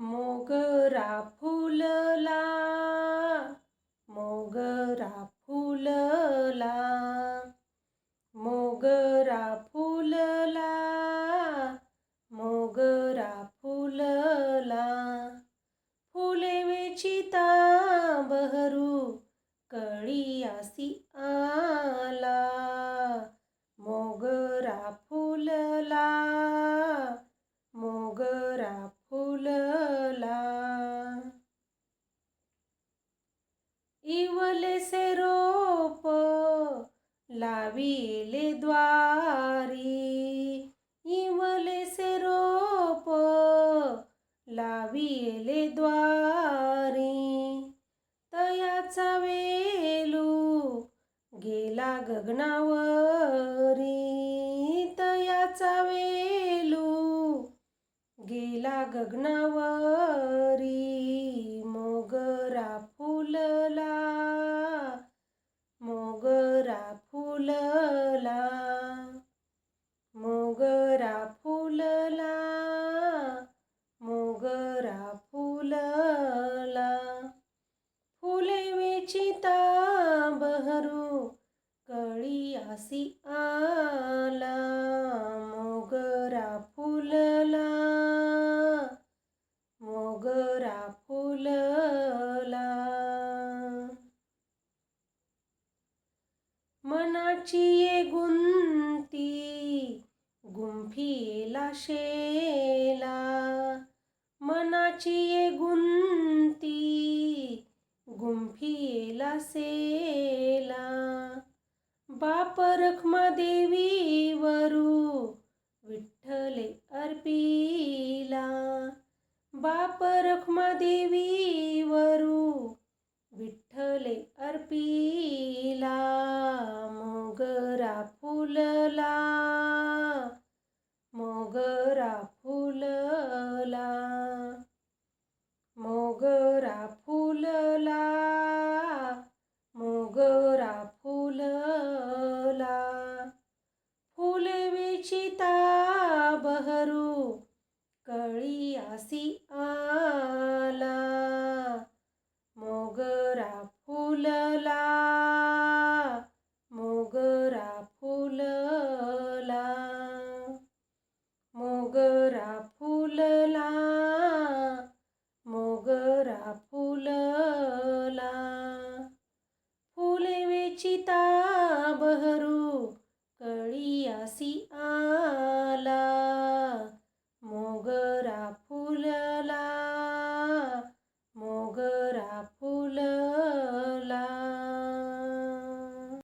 मोगरा फुलला, मोगरा फुलला, मोगरा फुलला, मोगरा फुलला. फुले वेचिता बहरू कळीयासी आला. मोगरा फुलला, मोगरा फुलला. इवलेसे रोप लाविले द्वारी, इवलेसे रोप लाविले द्वारी. तयाचा वेलू गेला गगनावरी, तयाचा वेलू गेला गगनावरी. मोगरा फुलला, मोगरा फुलला, मोगरा फुलला, मोगरा फुलला. फुले वेचिता बहरू कळीयासी आला. मोगरा फुलला, मोगरा फुलला. मनाची ये गुंती गुंफिला शेला, मनाची ये गुंती गुंफिला सेला. बाप रखमा देवीवरू विठ्ठले अर्पिला, बाप रखमा देवीवरू विठ्ठले अर्पिला. मोगरा फुलला, मोगरा फुलला, मोगरा फुलला, मोगरा फुलला. फुले वेचिता बहरू कळीयासी आला. मोगरा फुलला, मोगरा फुलला, मोगरा फुलला.